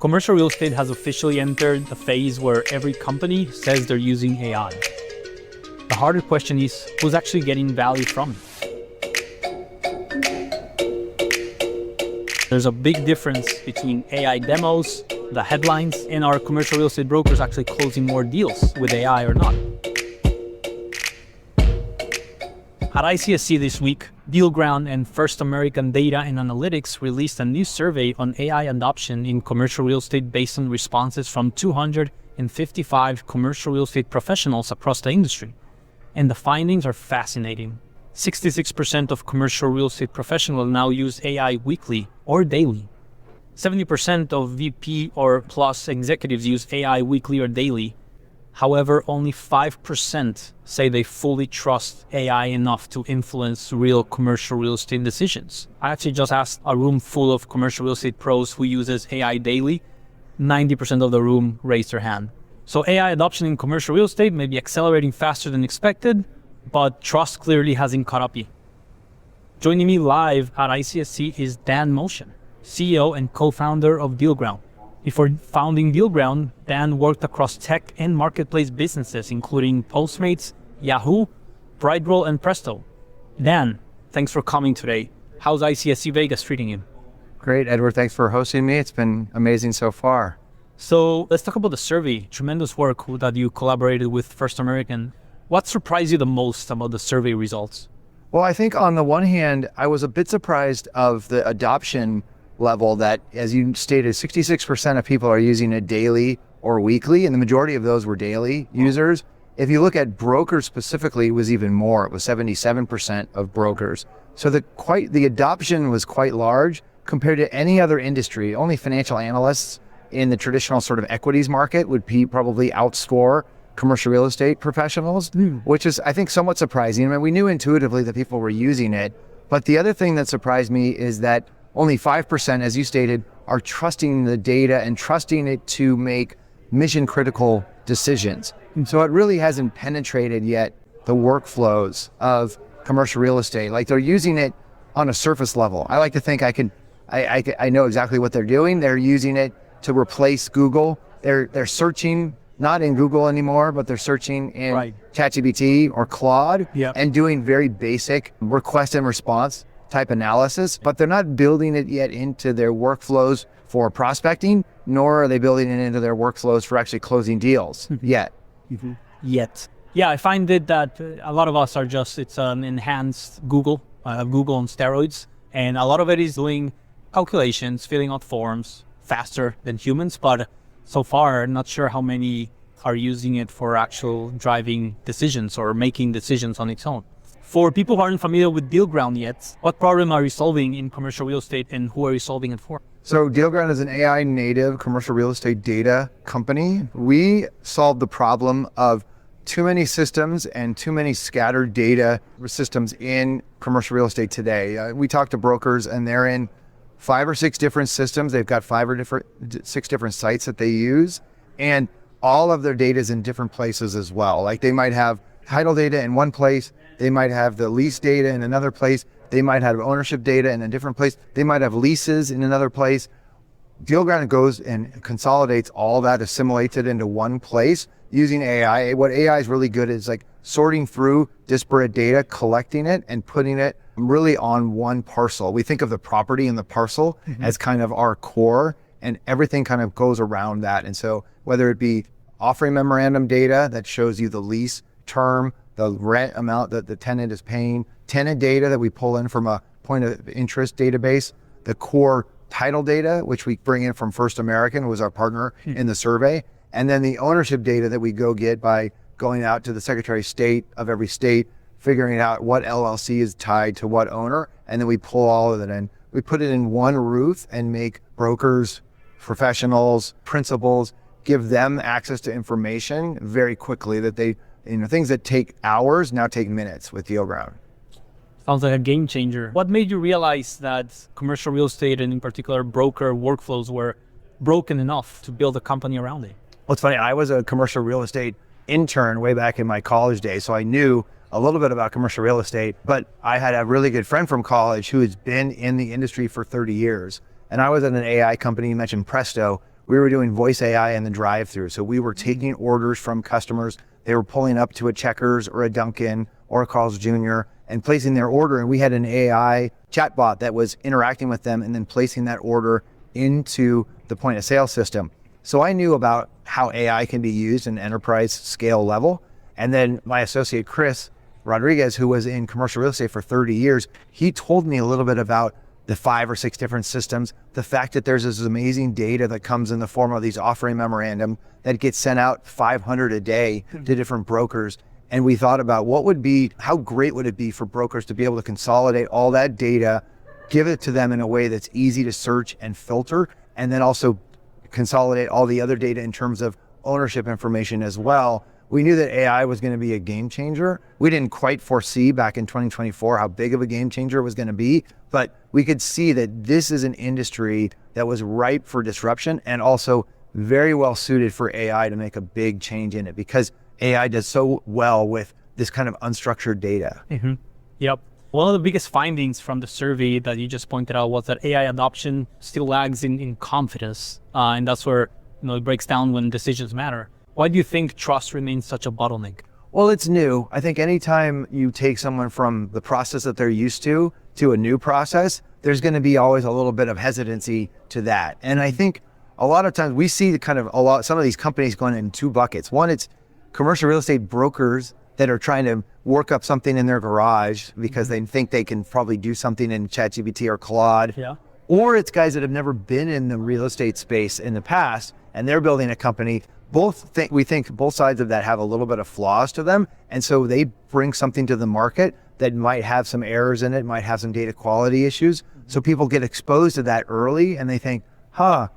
Commercial real estate has officially entered a phase where every company says they're using AI. The harder question is, who's actually getting value from it? There's a big difference between AI demos, the headlines, and our commercial real estate brokers actually closing more deals with AI or not. At ICSC this week, DealGround and FirstAmerican Data and Analytics released a new survey on AI adoption in commercial real estate based on responses from 255 commercial real estate professionals across the industry. And the findings are fascinating. 66% of commercial real estate professionals now use AI weekly or daily. 70% of VP or plus executives use AI weekly or daily. However, only 5% say they fully trust AI enough to influence real commercial real estate decisions. I actually just asked a room full of commercial real estate pros who uses AI daily. 90% of the room raised their hand. So AI adoption in commercial real estate may be accelerating faster than expected, but trust clearly hasn't caught up yet. Joining me live at ICSC is Dan Mosher, CEO and co-founder of DealGround. Before founding DealGround, Dan worked across tech and marketplace businesses, including Postmates, Yahoo, Brightroll, and Presto. Dan, thanks for coming today. How's ICSC Vegas treating you? Great, Edward. Thanks for hosting me. It's been amazing so far. So let's talk about the survey. Tremendous work that you collaborated with FirstAmerican. What surprised you the most about the survey results? Well, I think on the one hand, I was a bit surprised of the adoption level that, as you stated, 66% of people are using it daily or weekly, and the majority of those were daily users. If you look at brokers specifically, it was even more. It was 77% of brokers. So the adoption was quite large compared to any other industry. Only financial analysts in the traditional sort of equities market would probably outscore commercial real estate professionals, which is, I think, somewhat surprising. I mean, we knew intuitively that people were using it, but the other thing that surprised me is that only 5%, as you stated, are trusting the data and trusting it to make mission critical decisions. So it really hasn't penetrated yet the workflows of commercial real estate. Like, they're using it on a surface level. I like to think I know exactly what they're doing. They're using it to replace Google. They're searching, not in Google anymore, but they're searching in ChatGPT or Claude and doing very basic request and response type analysis, but they're not building it yet into their workflows for prospecting, nor are they building it into their workflows for actually closing deals yet. Yet. Yeah, I find it that a lot of us are it's an enhanced Google on steroids, and a lot of it is doing calculations, filling out forms faster than humans, but so far, not sure how many are using it for actual driving decisions or making decisions on its own. For people who aren't familiar with DealGround yet, what problem are you solving in commercial real estate and who are you solving it for? So DealGround is an AI native commercial real estate data company. We solve the problem of too many systems and too many scattered data systems in commercial real estate today. We talk to brokers and they're in 5 or 6 different systems. They've got 5 or 6 different sites that they use, and all of their data is in different places as well. Like, they might have title data in one place, they might have the lease data in another place, they might have ownership data in a different place, they might have leases in another place. DealGround goes and consolidates all that, assimilates it into one place using AI. What AI is really good is like sorting through disparate data, collecting it, and putting it really on one parcel. We think of the property and the parcel as kind of our core, and everything kind of goes around that. And so whether it be offering memorandum data that shows you the lease term, the rent amount that the tenant is paying, tenant data that we pull in from a point of interest database, the core title data, which we bring in from FirstAmerican, who was our partner in the survey, and then the ownership data that we go get by going out to the Secretary of State of every state, figuring out what LLC is tied to what owner, and then we pull all of it in. We put it in one roof and make brokers, professionals, principals, give them access to information very quickly that they, things that take hours now take minutes with DealGround. Sounds like a game changer. What made you realize that commercial real estate and in particular broker workflows were broken enough to build a company around it? Well, it's funny, I was a commercial real estate intern way back in my college days, so I knew a little bit about commercial real estate, but I had a really good friend from college who has been in the industry for 30 years. And I was at an AI company, you mentioned Presto, we were doing voice AI in the drive-thru. So we were taking orders from customers. They were pulling up to a Checkers or a Dunkin' or a Carl's Jr. and placing their order. And we had an AI chatbot that was interacting with them and then placing that order into the point of sale system. So I knew about how AI can be used in enterprise scale level. And then my associate, Chris Rodriguez, who was in commercial real estate for 30 years, he told me a little bit about the 5 or 6 different systems, the fact that there's this amazing data that comes in the form of these offering memorandum that gets sent out 500 a day to different brokers. And we thought about how great would it be for brokers to be able to consolidate all that data, give it to them in a way that's easy to search and filter, and then also consolidate all the other data in terms of ownership information as well. We knew that AI was going to be a game changer. We didn't quite foresee back in 2024 how big of a game changer it was going to be, but we could see that this is an industry that was ripe for disruption and also very well suited for AI to make a big change in it, because AI does so well with this kind of unstructured data. Mm-hmm. Yep. One of the biggest findings from the survey that you just pointed out was that AI adoption still lags in confidence. And that's where it breaks down when decisions matter. Why do you think trust remains such a bottleneck? Well, it's new. I think anytime you take someone from the process that they're used to a new process, there's going to be always a little bit of hesitancy to that. And I think a lot of times we see some of these companies going in 2 buckets. One, it's commercial real estate brokers that are trying to work up something in their garage because they think they can probably do something in ChatGPT or Claude. Yeah. Or it's guys that have never been in the real estate space in the past and they're building a company. We think both sides of that have a little bit of flaws to them. And so they bring something to the market that might have some errors in it, might have some data quality issues. So people get exposed to that early and they think, I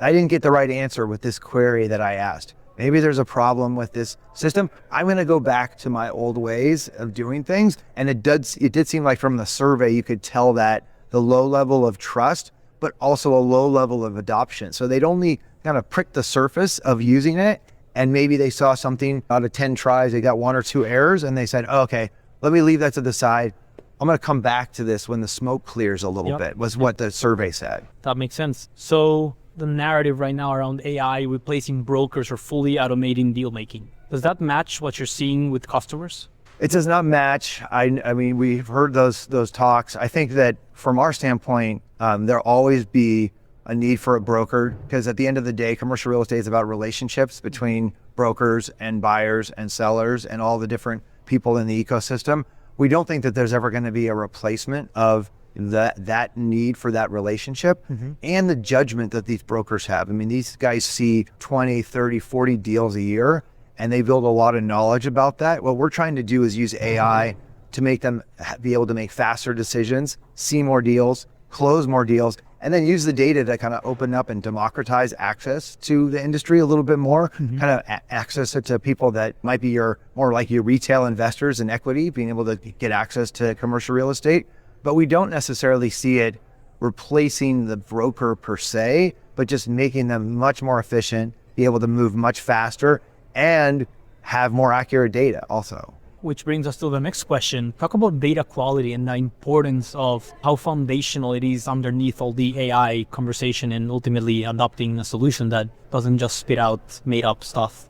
didn't get the right answer with this query that I asked. Maybe there's a problem with this system. I'm going to go back to my old ways of doing things. And it did seem like from the survey, you could tell that the low level of trust, but also a low level of adoption. So they'd only kind of prick the surface of using it. And maybe they saw something out of 10 tries, they got 1 or 2 errors and they said, okay, let me leave that to the side. I'm going to come back to this when the smoke clears a little bit, was what the survey said. That makes sense. So the narrative right now around AI replacing brokers or fully automating deal making, does that match what you're seeing with customers? It does not match. I mean, we've heard those talks. I think that from our standpoint, there'll always be a need for a broker, because at the end of the day, commercial real estate is about relationships between brokers and buyers and sellers and all the different people in the ecosystem. We don't think that there's ever going to be a replacement of that need for that relationship and the judgment that these brokers have. I mean, these guys see 20, 30, 40 deals a year, and they build a lot of knowledge about that. What we're trying to do is use AI to make them be able to make faster decisions, see more deals, close more deals, and then use the data to kind of open up and democratize access to the industry a little bit more, kind of access it to people that might be more like your retail investors in equity, being able to get access to commercial real estate. But we don't necessarily see it replacing the broker per se, but just making them much more efficient, be able to move much faster, and have more accurate data also. Which brings us to the next question. Talk about data quality and the importance of how foundational it is underneath all the AI conversation and ultimately adopting a solution that doesn't just spit out made up stuff.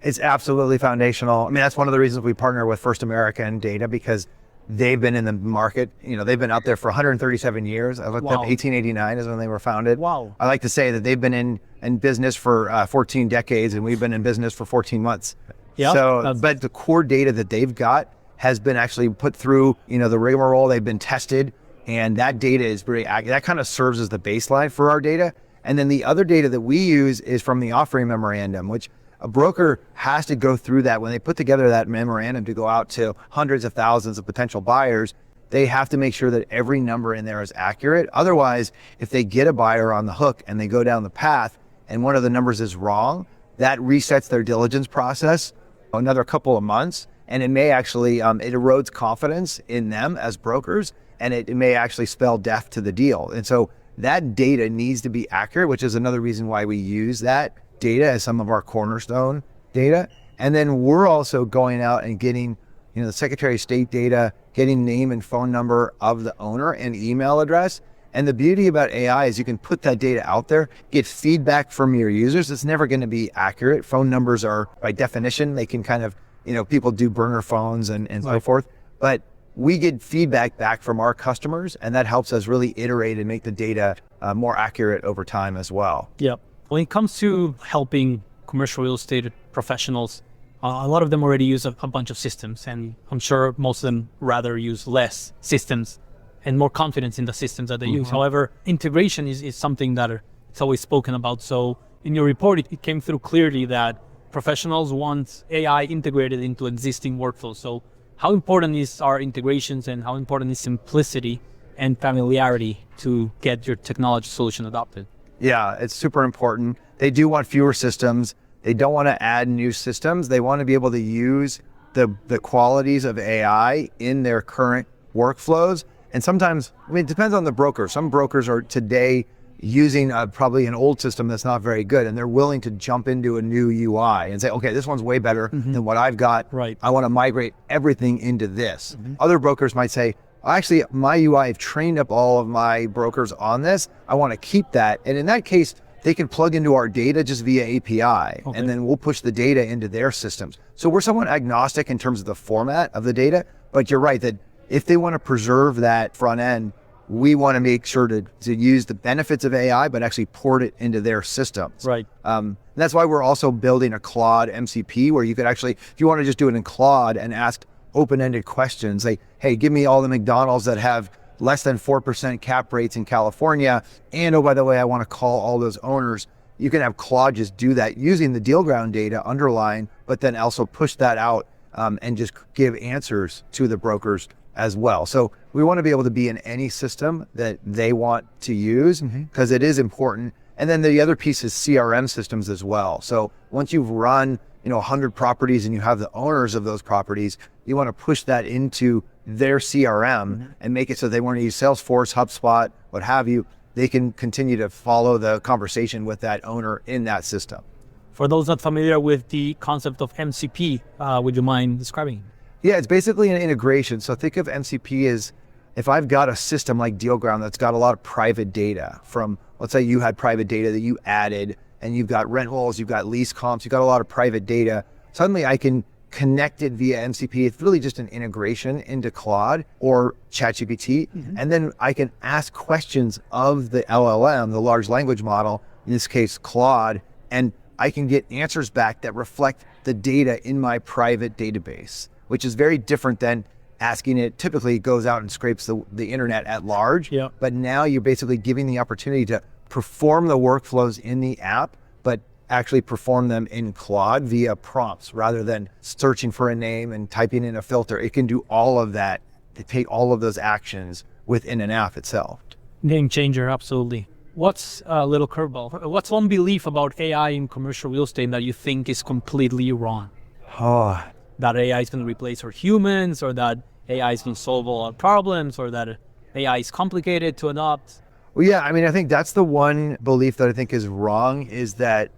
It's absolutely foundational. I mean, that's one of the reasons we partner with FirstAmerican data, because they've been in the market, they've been out there for 137 years. I looked up 1889 is when they were founded. Wow. I like to say that they've been in business for 14 decades and we've been in business for 14 months. Yeah. So, but the core data that they've got has been actually put through, the rigmarole. They've been tested, and that data is that kind of serves as the baseline for our data. And then the other data that we use is from the offering memorandum, which a broker has to go through that. When they put together that memorandum to go out to hundreds of thousands of potential buyers, they have to make sure that every number in there is accurate. Otherwise, if they get a buyer on the hook and they go down the path and one of the numbers is wrong, that resets their diligence process another couple of months, and it may actually, it erodes confidence in them as brokers, and it may actually spell death to the deal. And so that data needs to be accurate, which is another reason why we use that data as some of our cornerstone data. And then we're also going out and getting, the Secretary of State data, getting name and phone number of the owner and email address. And the beauty about AI is you can put that data out there, get feedback from your users. It's never going to be accurate. Phone numbers are, by definition, they can kind of, people do burner phones and so forth. But we get feedback back from our customers, and that helps us really iterate and make the data more accurate over time as well. Yeah. When it comes to helping commercial real estate professionals, a lot of them already use a bunch of systems, and I'm sure most of them rather use less systems and more confidence in the systems that they use. However, integration is something that it's always spoken about. So in your report, it came through clearly that professionals want AI integrated into existing workflows. So how important are integrations, and how important is simplicity and familiarity to get your technology solution adopted? Yeah, it's super important. They do want fewer systems. They don't want to add new systems. They want to be able to use the qualities of AI in their current workflows. And sometimes, it depends on the broker. Some brokers are today using probably an old system that's not very good, and they're willing to jump into a new UI and say, okay, this one's way better than what I've got. Right. I want to migrate everything into this. Other brokers might say, actually, my UI, I've trained up all of my brokers on this. I want to keep that. And in that case, they can plug into our data just via API, and then we'll push the data into their systems. So we're somewhat agnostic in terms of the format of the data, but you're right that if they want to preserve that front end, we want to make sure to use the benefits of AI, but actually port it into their systems. Right. That's why we're also building a Claude MCP, where you could actually, if you want to just do it in Claude and ask open-ended questions, like, hey, give me all the McDonald's that have less than 4% cap rates in California. And oh, by the way, I want to call all those owners. You can have Claude just do that using the DealGround data underlying, but then also push that out and just give answers to the brokers as well. So we want to be able to be in any system that they want to use, because it is important. And then the other piece is CRM systems as well. So once you've run 100 properties and you have the owners of those properties, you want to push that into their CRM and make it so they want to use Salesforce, HubSpot, what have you. They can continue to follow the conversation with that owner in that system. For those not familiar with the concept of MCP, would you mind describing? Yeah, it's basically an integration. So think of MCP as, if I've got a system like DealGround that's got a lot of private data from, let's say you had private data that you added, and you've got rent rolls, you've got lease comps, you've got a lot of private data. Suddenly I can connect it via MCP. It's really just an integration into Claude or ChatGPT. And then I can ask questions of the LLM, the large language model, in this case, Claude, and I can get answers back that reflect the data in my private database, which is very different than asking it. Typically it goes out and scrapes the internet at large, but now you're basically giving the opportunity to perform the workflows in the app, but actually perform them in Claude via prompts rather than searching for a name and typing in a filter. It can do all of that to take all of those actions within an app itself. Game changer, absolutely. What's a little curveball? What's one belief about AI in commercial real estate that you think is completely wrong? That AI is going to replace our humans, or that AI is going to solve all our problems, or that AI is complicated to adopt? Well, yeah, I mean, I think that's the one belief that I think is wrong, is that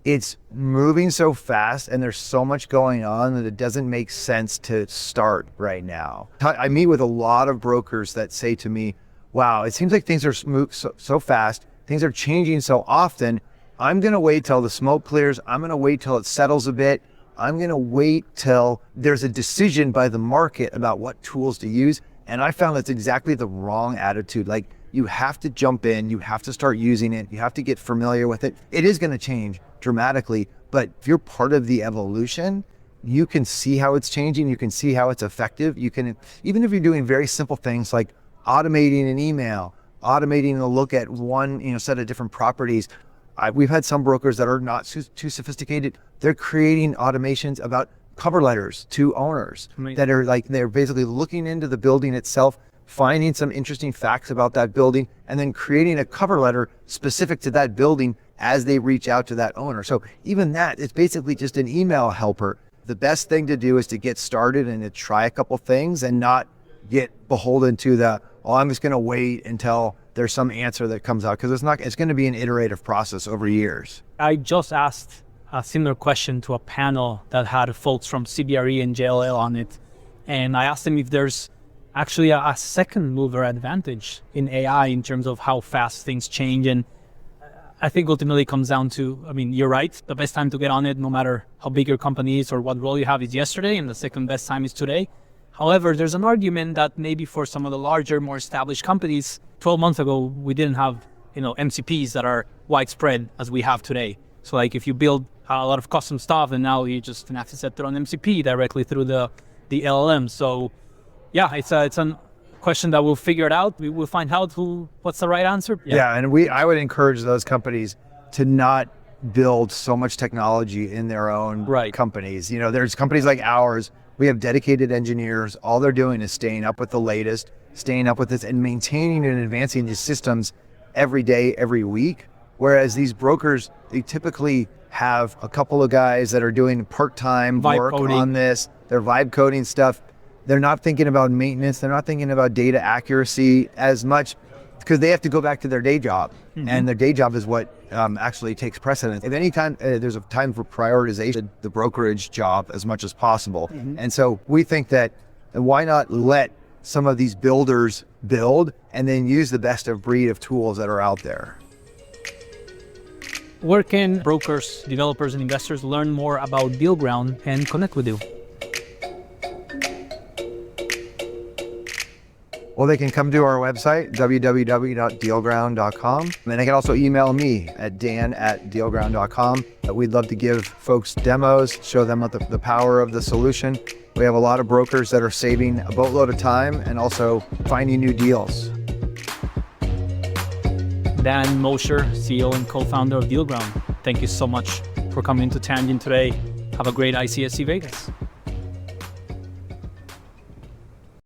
it's moving so fast and there's so much going on that it doesn't make sense to start right now. I meet with a lot of brokers that say to me, wow, it seems like things are so fast, things are changing so often. I'm going to wait till the smoke clears. I'm going to wait till it settles a bit. I'm going to wait till there's a decision by the market about what tools to use. And I found that's exactly the wrong attitude. Like, you have to jump in, you have to start using it, you have to get familiar with it. It is going to change dramatically, but if you're part of the evolution, you can see how it's changing, you can see how it's effective. You can, even if you're doing very simple things like automating an email, automating a look at one set of different properties. We've had some brokers that are not too sophisticated. They're creating automations about cover letters to owners that are like, they're basically looking into the building itself, finding some interesting facts about that building, and then creating a cover letter specific to that building as they reach out to that owner. So even that, it's basically just an email helper. The best thing to do is to get started and to try a couple things and not get beholden to I'm just going to wait until there's some answer that comes out, because it's going to be an iterative process over years. I just asked a similar question to a panel that had folks from CBRE and JLL on it. And I asked them if there's actually a second mover advantage in AI in terms of how fast things change. And I think ultimately it comes down to, I mean, you're right. The best time to get on it, no matter how big your company is or what role you have, is yesterday, and the second best time is today. However, there's an argument that maybe for some of the larger, more established companies, 12 months ago, we didn't have, MCPs that are widespread as we have today. So like if you build a lot of custom stuff and now you just have to set it on MCP directly through the LLM. So yeah, it's a question that we'll figure it out. We will find out what's the right answer. Yeah, and I would encourage those companies to not build so much technology in their own companies. There's companies like ours. We have dedicated engineers. All they're doing is staying up with the latest, staying up with this, and maintaining and advancing these systems every day, every week. Whereas these brokers, they typically have a couple of guys that are doing part-time work on this. They're vibe coding stuff. They're not thinking about maintenance. They're not thinking about data accuracy as much because they have to go back to their day job. Mm-hmm. And their day job is what actually takes precedence. If any time there's a time for prioritization, the brokerage job as much as possible. Mm-hmm. And so we think that why not let some of these builders build and then use the best of breed of tools that are out there. Where can brokers, developers, and investors learn more about DealGround and connect with you? Well, they can come to our website, www.dealground.com. And they can also email me at dan@dealground.com. We'd love to give folks demos, show them the power of the solution. We have a lot of brokers that are saving a boatload of time and also finding new deals. Dan Mosher, CEO and co-founder of DealGround. Thank you so much for coming to Tangent today. Have a great ICSC Vegas.